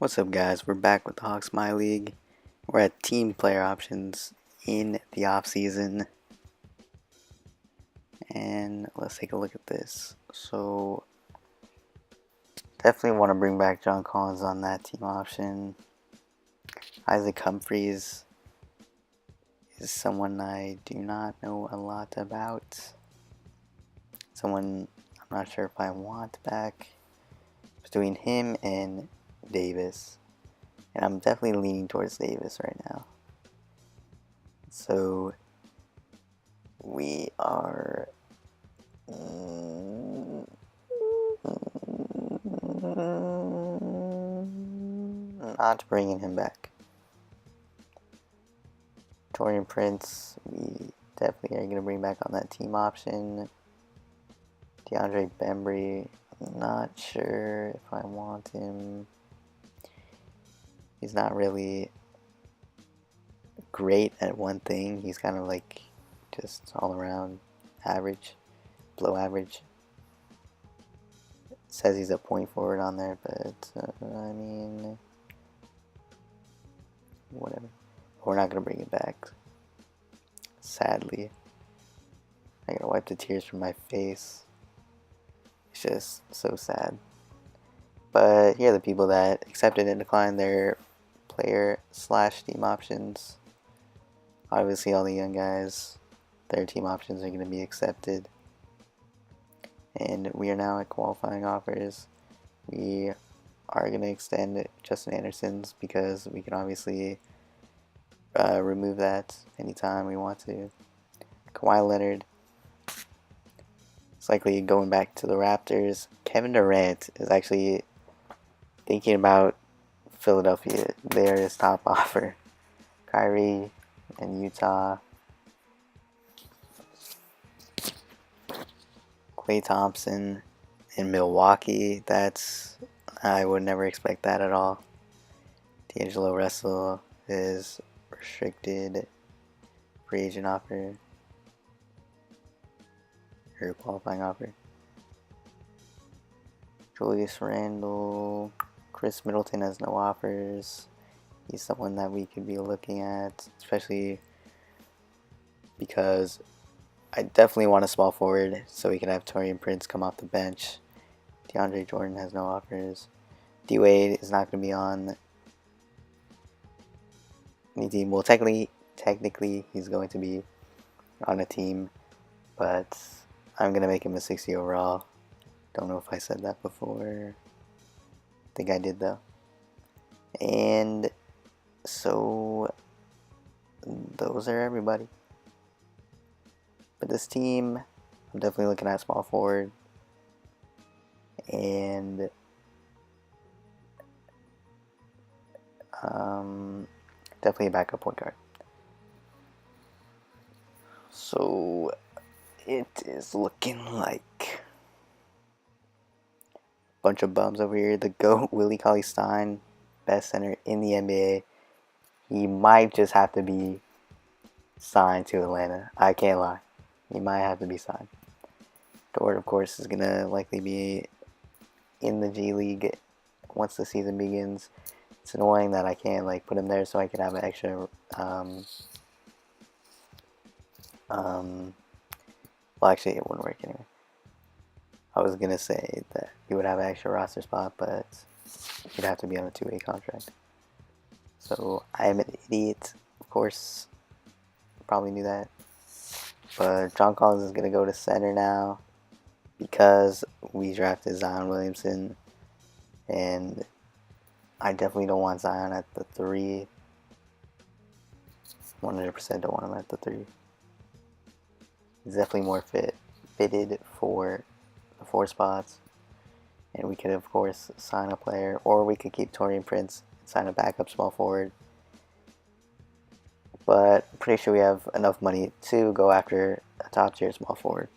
What's up, guys? We're back with the Hawks MyLeague. We're at team player options in the off season, and let's take a look at this. So, definitely want to bring back John Collins on that team option. Isaac Humphries is someone I do not know a lot about. Someone I'm not sure if I want back. Between him and Davis. And I'm definitely leaning towards Davis right now. So we are not bringing him back. Torian Prince, we definitely are going to bring back on that team option. DeAndre Bembry, I'm not sure if I want him. He's not really great at one thing. He's kind of like just all around average, below average. It says he's a point forward on there, but I mean, whatever. We're not gonna bring it back. Sadly, I gotta wipe the tears from my face. It's just so sad. But here are the people that accepted and declined their player/team options. Obviously, all the young guys, their team options are going to be accepted. And we are now at qualifying offers. We are going to extend Justin Anderson's because we can obviously remove that anytime we want to. Kawhi Leonard is likely going back to the Raptors. Kevin Durant is actually thinking about Philadelphia. They are his top offer. Kyrie in Utah. Klay Thompson in Milwaukee. I would never expect that at all. D'Angelo Russell is restricted free agent offer. Or qualifying offer. Julius Randle. Chris Middleton has no offers. He's someone that we could be looking at, especially because I definitely want a small forward so we can have Torian Prince come off the bench. DeAndre Jordan has no offers. D-Wade is not going to be on any team. Well, technically, he's going to be on a team, but I'm going to make him a 60 overall. Don't know if I said that before. I think I did, though. And so those are everybody. But this team, I'm definitely looking at small forward. And definitely a backup point guard. So it is looking like a bunch of bums over here. The GOAT, Willie Cauley-Stein, best center in the NBA. He might just have to be signed to Atlanta. I can't lie. He might have to be signed. Dort, of course, is going to likely be in the G League once the season begins. It's annoying that I can't put him there so I can have an extra well, actually it wouldn't work anyway. I was gonna say that he would have an extra roster spot, but he'd have to be on a 2-way contract. So I am an idiot, of course. Probably knew that. But John Collins is gonna go to center now because we drafted Zion Williamson, and I definitely don't want Zion at the 3. 100% don't want him at the 3. He's definitely more fitted for the 4 spots. And we could, of course, sign a player, or we could keep Torian Prince and sign a backup small forward. But I'm pretty sure we have enough money to go after a top tier small forward.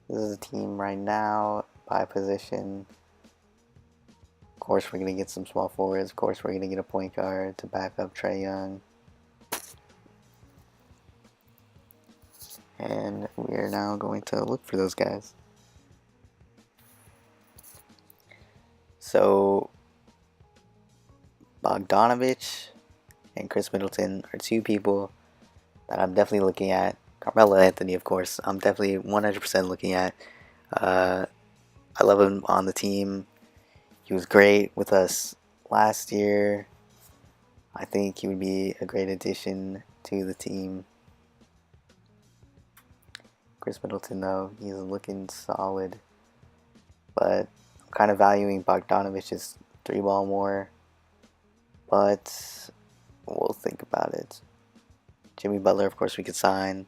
This is a team right now by position. Of course, we're going to get some small forwards. Of course, we're going to get a point guard to back up Trae Young. And we are now going to look for those guys. So Bogdanovich and Chris Middleton are two people that I'm definitely looking at. Carmelo Anthony, of course, I'm definitely 100% looking at. I love him on the team. He was great with us last year. I think he would be a great addition to the team. Chris Middleton, though, he's looking solid. But I'm kind of valuing Bogdanovich's 3-ball more. But we'll think about it. Jimmy Butler, of course, we could sign.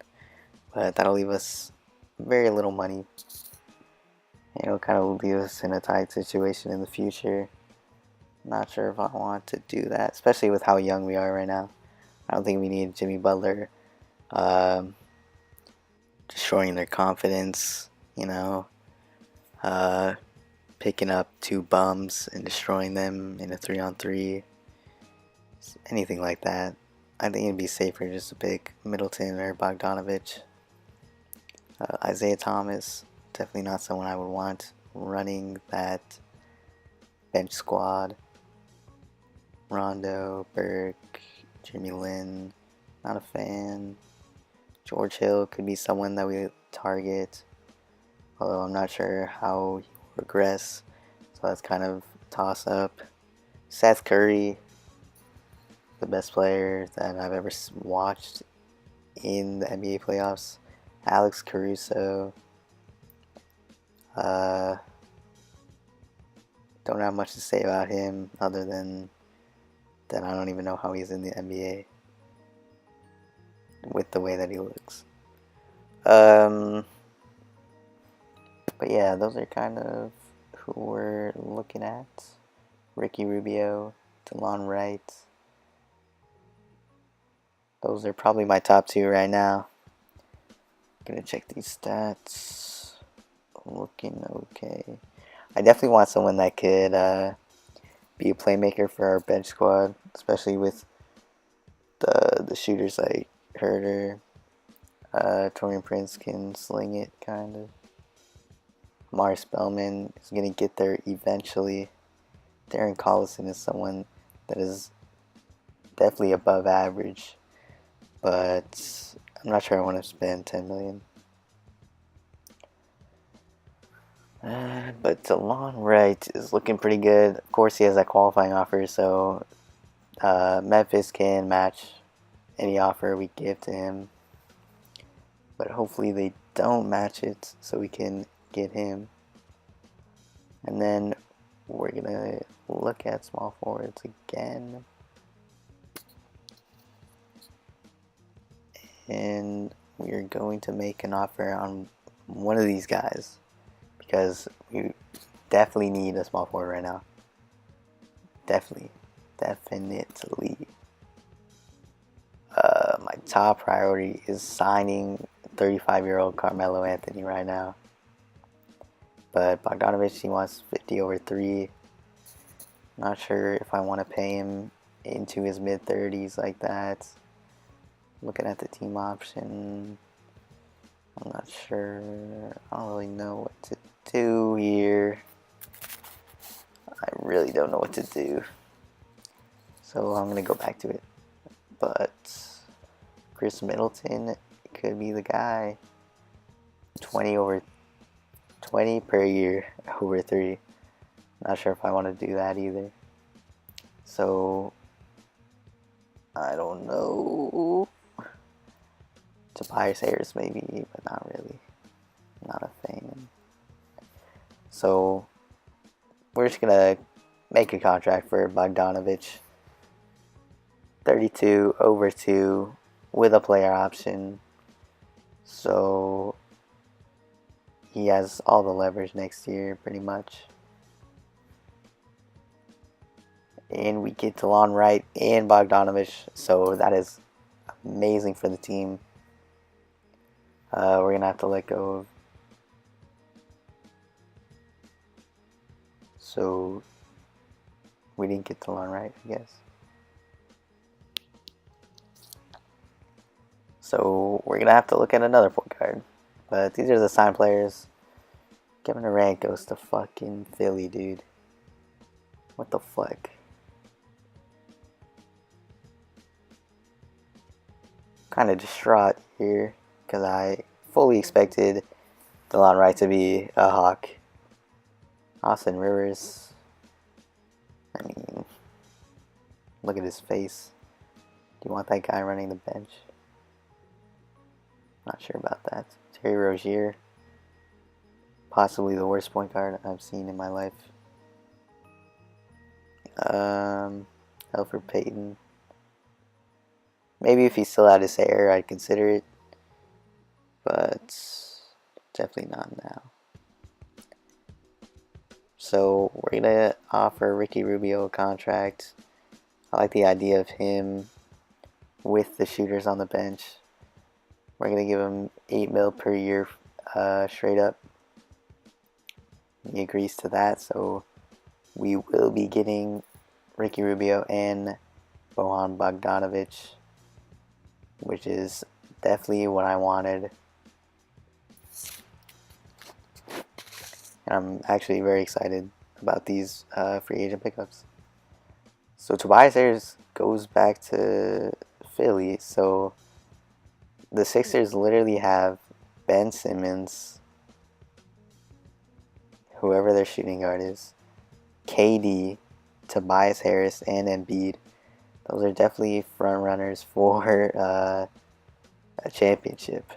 But that'll leave us very little money. And it'll kind of leave us in a tight situation in the future. Not sure if I want to do that, especially with how young we are right now. I don't think we need Jimmy Butler destroying their confidence, picking up two bums and destroying them in a 3-on-3, anything like that. I think it'd be safer just to pick Middleton or Bogdanovich. Isaiah Thomas, definitely not someone I would want running that bench squad. Rondo, Burke, Jimmy Lin, not a fan. George Hill could be someone that we target, although I'm not sure how he will progress, so that's kind of a toss up. Seth Curry, the best player that I've ever watched in the NBA playoffs. Alex Caruso. Don't have much to say about him other than that I don't even know how he's in the NBA with the way that he looks. But yeah, those are kind of who we're looking at. Ricky Rubio, DeLon Wright. Those are probably my top two right now. Gonna check these stats. Looking okay. I definitely want someone that could be a playmaker for our bench squad, especially with the shooters like Herter. Torian Prince can sling it, kind of. Amari Spellman is going to get there eventually. Darren Collison is someone that is definitely above average, but I'm not sure I want to spend $10 million. But DeLon Wright is looking pretty good. Of course, he has that qualifying offer, so Memphis can match any offer we give to him. But hopefully they don't match it so we can get him. And then we're going to look at small forwards again. And we're going to make an offer on one of these guys, because we definitely need a small forward right now. Definitely. My top priority is signing 35-year-old Carmelo Anthony right now. But Bogdanovich, he wants 50 over 3. Not sure if I want to pay him into his mid-30s like that. Looking at the team option, I'm not sure. I don't really know what to do here. I really don't know what to do. So I'm going to go back to it. But Chris Middleton could be the guy. 20 per year over 3. Not sure if I want to do that either. So I don't know. Tobias Harris maybe, but not really. Not a fan. So we're just gonna make a contract for Bogdanovich. 32 over 2 with a player option. So he has all the leverage next year pretty much. And we get DeLon Wright and Bogdanovich, so that is amazing for the team. We're gonna have to let go of. So we didn't get DeLon Wright, I guess. So we're gonna have to look at another point guard. But these are the signed players. Kevin Durant goes to fucking Philly, dude. What the fuck? kind of distraught here because I fully expected DeLon Wright to be a Hawk. Austin Rivers, I mean, look at his face. Do you want that guy running the bench? Not sure about that. Terry Rozier, possibly the worst point guard I've seen in my life. Elfrid Payton. Maybe if he still had his hair, I'd consider it, but definitely not now. So we're gonna offer Ricky Rubio a contract. I like the idea of him with the shooters on the bench. We're gonna give him $8 million per year, straight up. He agrees to that, so we will be getting Ricky Rubio and Bojan Bogdanovic, which is definitely what I wanted. And I'm actually very excited about these free agent pickups. So Tobias Harris goes back to Philly. So the Sixers literally have Ben Simmons, whoever their shooting guard is, KD, Tobias Harris, and Embiid. Those are definitely front runners for a championship.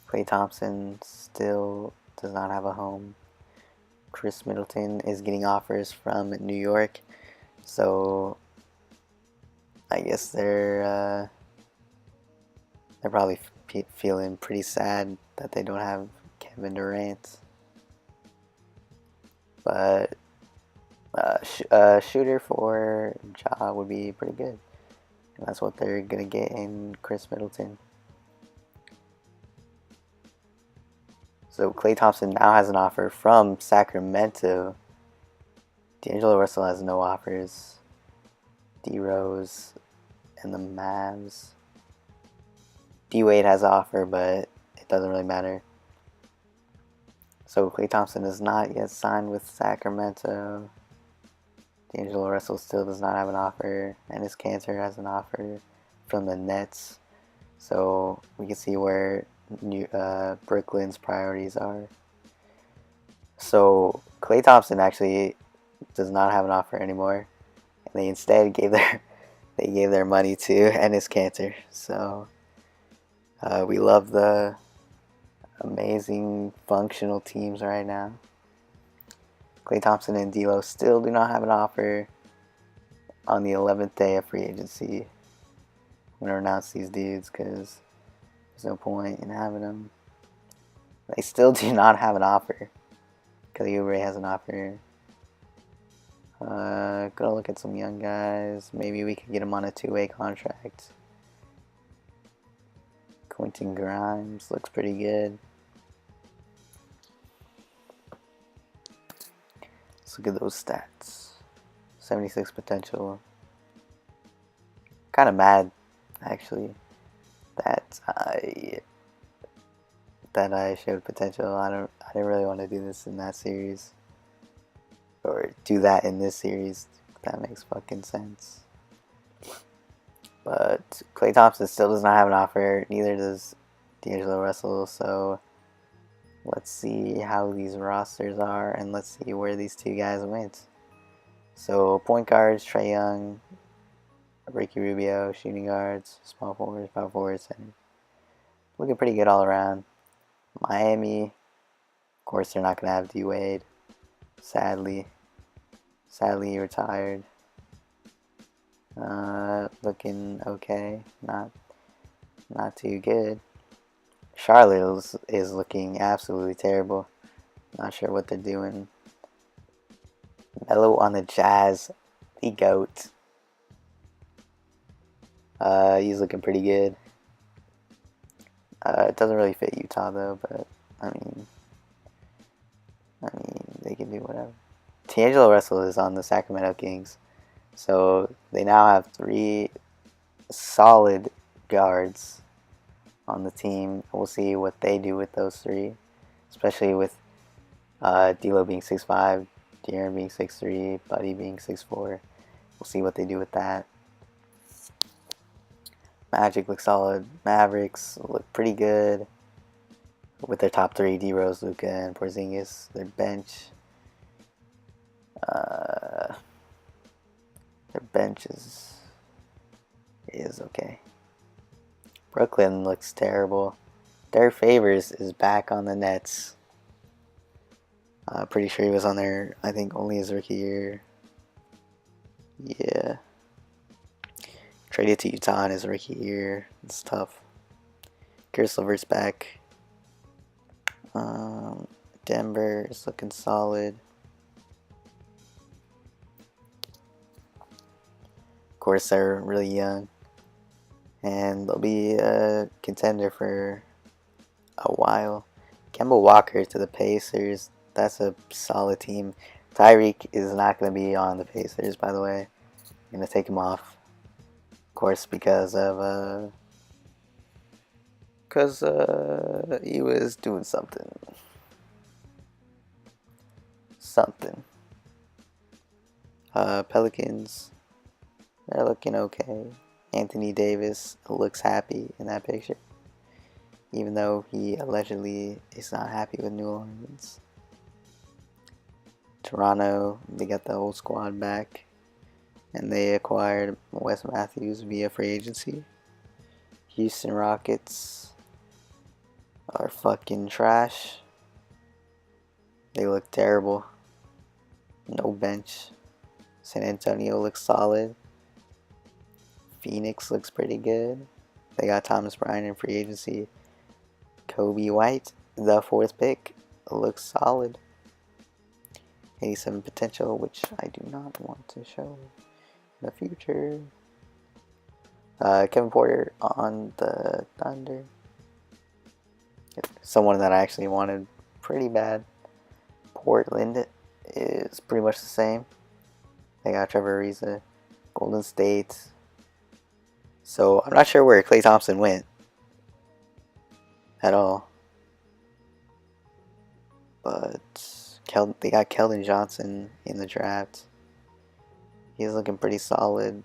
Klay Thompson still does not have a home. Chris Middleton is getting offers from New York, so I guess they're probably feeling pretty sad that they don't have Kevin Durant. But a shooter for Ja would be pretty good, and that's what they're gonna get in Chris Middleton. So Klay Thompson now has an offer from Sacramento. D'Angelo Russell has no offers. D-Rose and the Mavs. D-Wade has an offer, but it doesn't really matter. So Klay Thompson is not yet signed with Sacramento. D'Angelo Russell still does not have an offer. Enes Kanter has an offer from the Nets. So we can see where Brooklyn's priorities are. So Klay Thompson actually does not have an offer anymore, and they instead gave their money to Enes Kanter. So we love the amazing functional teams right now. Klay Thompson and D'Lo still do not have an offer on the 11th day of free agency. I'm gonna announce these dudes because there's no point in having them. They still do not have an offer. Kelly Oubre has an offer. Gonna look at some young guys. Maybe we could get him on a 2-way contract. Quentin Grimes looks pretty good. Let's look at those stats. 76 potential. Kind of mad, actually, that I showed potential. I didn't really want to do this in that series, or do that in this series. If that makes fucking sense. But Klay Thompson still does not have an offer. Neither does D'Angelo Russell. So let's see how these rosters are, and let's see where these two guys went. So point guards: Trae Young, Ricky Rubio. Shooting guards: small forwards, power forwards, center. Looking pretty good all around. Miami, of course, they're not gonna have D-Wade. Sadly, he retired. Looking okay, not too good. Charlotte is looking absolutely terrible. Not sure what they're doing. Melo on the Jazz, the GOAT. He's looking pretty good. It doesn't really fit Utah though, but I mean they can do whatever. D'Angelo Russell is on the Sacramento Kings, so they now have 3 solid guards on the team. We'll see what they do with those 3, especially with D'Lo being 6'5", De'Aaron being 6'3", Buddy being 6'4". we'll see what they do with that. Magic looks solid. Mavericks look pretty good with their top three: D Rose, Luka, and Porzingis. Their bench, is okay. Brooklyn looks terrible. Derek Favors is back on the Nets. Pretty sure he was on there, I think, only his rookie year. Yeah. Traded to Utah in his rookie year. It's tough. Chris Levert's back. Denver is looking solid. Of course, they're really young. And they'll be a contender for a while. Kemba Walker to the Pacers. That's a solid team. Tyreek is not going to be on the Pacers, by the way. I'm going to take him off. Of course, because he was doing something. Pelicans, they're looking okay. Anthony Davis looks happy in that picture, even though he allegedly is not happy with New Orleans. Toronto, they got the old squad back, and they acquired Wes Matthews via free agency. Houston Rockets are fucking trash. They look terrible. No bench. San Antonio looks solid. Phoenix looks pretty good. They got Thomas Bryant in free agency. Kobe White, the 4th pick, looks solid. 87 potential, which I do not want to show in the future. Kevin Porter on the Thunder. Someone that I actually wanted pretty bad. Portland is pretty much the same. They got Trevor Ariza. Golden State. So I'm not sure where Klay Thompson went at all. But they got Keldon Johnson in the draft. He's looking pretty solid.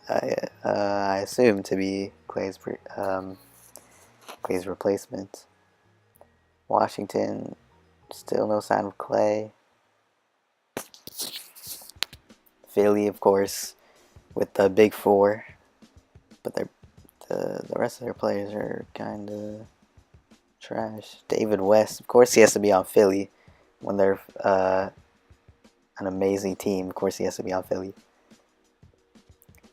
I assume to be Klay's replacement. Washington, still no sign of Klay. Philly, of course, with the big four, but the rest of their players are kind of trash. David West, of course, he has to be on Philly when they're an amazing team. Of course, he has to be on Philly.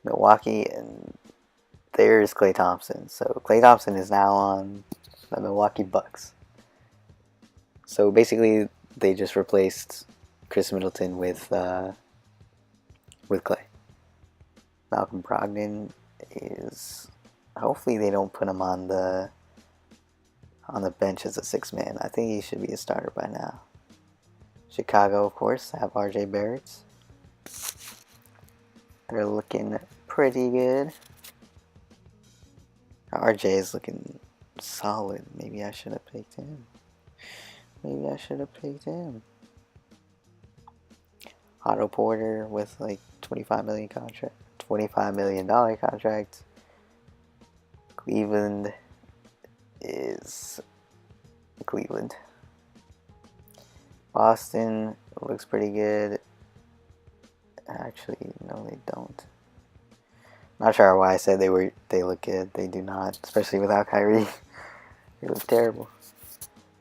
Milwaukee, and there's Klay Thompson. So Klay Thompson is now on the Milwaukee Bucks. So basically, they just replaced Chris Middleton with Klay. Malcolm Brogdon is, hopefully they don't put him on the bench as a 6-man. I think he should be a starter by now. Chicago, of course, have RJ Barrett. They're looking pretty good. RJ is looking solid. Maybe I should have picked him. Otto Porter with like $25 million contract. Cleveland is Cleveland. Boston looks pretty good. Actually, no, they don't. Not sure why I said they look good. They do not, especially without Kyrie. They look terrible.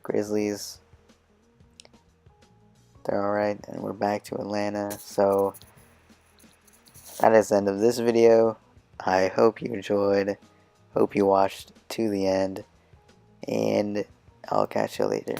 Grizzlies, they're alright, and we're back to Atlanta. So that is the end of this video. I hope you enjoyed. Hope you watched to the end, and I'll catch you later.